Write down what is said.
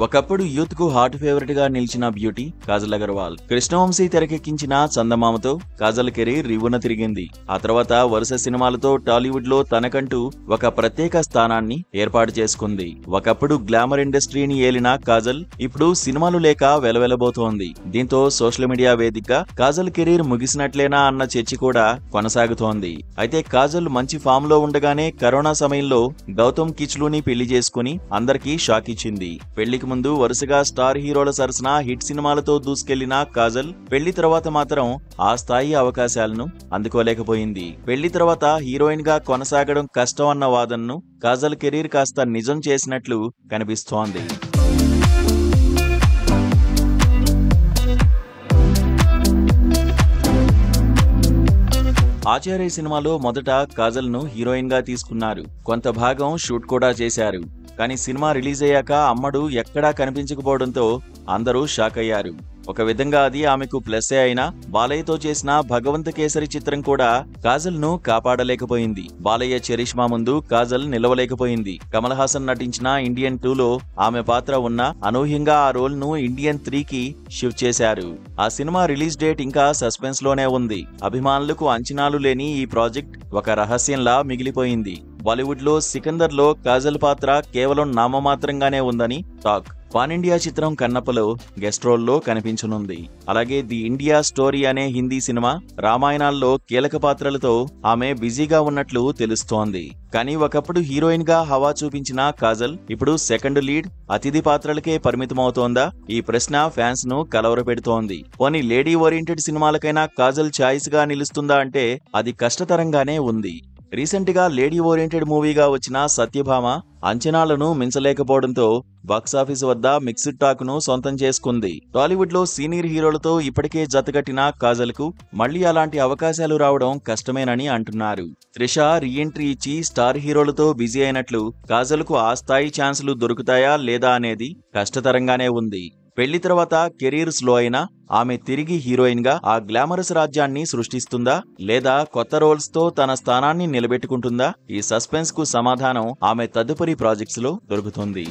ఒకప్పుడు యూత్ కు hot favourite గా నిలిచిన బ్యూటీ కాజల్ అగర్వాల్. కృష్ణవంశీ తెరకెక్కించిన చందమామతో కాజల్ కెరీర్ రివ్వున తిరిగింది. ఆ తర్వాత వరుస సినిమాలతో టాలీవుడ్ లో తనకంటూ ఒక ప్రత్యేక స్థానాన్ని ఏర్పాటు చేసుకుంది. ఒకప్పుడు గ్లామర్ ఇండస్ట్రీని ఏలిన కాజల్ ఇప్పుడు సినిమాలు లేక వెలవెలబోతోంది. దీంతో సోషల్ మీడియా వేదికగా కాజల్ కెరీర్ ముగిసినట్లేనా అన్న చర్చ కూడా కొనసాగుతోంది. అయితే కాజల్ మంచి ఫామ్ లో ఉండగానే కరోనా సమయంలో గౌతమ్ కిచ్లూని పెళ్లి చేసుకుని అందరికీ షాక్ ఇచ్చింది. పెళ్లికి ముందు వరుసగా స్టార్ హీరోల సరసన హిట్ సినిమాలతో దూసుకెళ్లిన కాజల్ పెళ్లి తర్వాత మాత్రం ఆ స్థాయి అవకాశాలను అందుకోలేకపోయింది. పెళ్లి తర్వాత హీరోయిన్ గా కొనసాగడం కష్టం అన్న వాదనను కాజల్ కెరీర్ కాస్త నిజం చేసినట్లు కనిపిస్తోంది. ఆచార్య సినిమాలో మొదట కాజల్ ను హీరోయిన్ గా తీసుకున్నారు. కొంత భాగం షూట్ కూడా చేశారు. కానీ సినిమా రిలీజ్ అయ్యాక అమ్మడు ఎక్కడా కనిపించకపోవడంతో అందరూ షాక్ అయ్యారు. ఒక విధంగా అది ఆమెకు ప్లస్సే అయినా బాలయ్యతో చేసిన భగవంత కేసరి చిత్రం కూడా కాజల్ ను కాపాడలేకపోయింది. బాలయ్య చరిష్మా ముందు కాజల్ నిలవలేకపోయింది. కమల్ హాసన్ నటించిన ఇండియన్ 2లో ఆమె పాత్ర ఉన్న అనూహ్యంగా ఆ రోల్ ను ఇండియన్ 3కి షిఫ్ట్ చేశారు. ఆ సినిమా రిలీజ్ డేట్ ఇంకా సస్పెన్స్ లోనే ఉంది. అభిమానులకు అంచనాలు లేని ఈ ప్రాజెక్ట్ ఒక రహస్యంలా మిగిలిపోయింది. బాలీవుడ్ లో సికందర్ లో కాజల్ పాత్ర కేవలం నామమాత్రంగానే ఉందని టాక్. పాన్ ఇండియా చిత్రం కన్నప్పలో గెస్ట్ రోల్లో కనిపించనుంది. అలాగే ది ఇండియా స్టోరీ అనే హిందీ సినిమా, రామాయణాల్లో కీలక పాత్రలతో ఆమె బిజీగా ఉన్నట్లు తెలుస్తోంది. కానీ ఒకప్పుడు హీరోయిన్ గా హవా చూపించిన కాజల్ ఇప్పుడు సెకండ్ లీడ్, అతిథి పాత్రలకే పరిమితమవుతోందా? ఈ ప్రశ్న ఫ్యాన్స్ ను కలవరపెడుతోంది. పోనీ లేడీ ఓరియంటెడ్ సినిమాలకైనా కాజల్ ఛాయిస్ గా నిలుస్తుందా అంటే అది కష్టతరంగానే ఉంది. రీసెంట్ గా లేడీ ఓరియంటెడ్ మూవీగా వచ్చిన సత్యభామ అంచనాలను మించలేకపోవడంతో బాక్సాఫీస్ వద్ద మిక్స్డ్ టాక్ ను సొంతం చేసుకుంది. టాలీవుడ్ లో సీనియర్ హీరోలతో ఇప్పటికే జతగట్టిన కాజల్ కు మళ్లీ అలాంటి అవకాశాలు రావడం కష్టమేనని అంటున్నారు. త్రిష రీఎంట్రీ ఇచ్చి స్టార్ హీరోలతో బిజీ అయినట్లు కాజల్ కు ఆ స్థాయి ఛాన్సులు దొరుకుతాయా లేదా అనేది కష్టతరంగానే ఉంది. పెళ్లి తర్వాత కెరీర్ స్లో అయినా ఆమె తిరిగి హీరోయిన్ గా ఆ గ్లామరస్ రాజ్యాన్ని సృష్టిస్తుందా లేదా కొత్త రోల్స్ తో తన స్థానాన్ని నిలబెట్టుకుంటుందా? ఈ సస్పెన్స్ కు సమాధానం ఆమె తదుపరి ప్రాజెక్ట్స్ లో దొరుకుతుంది.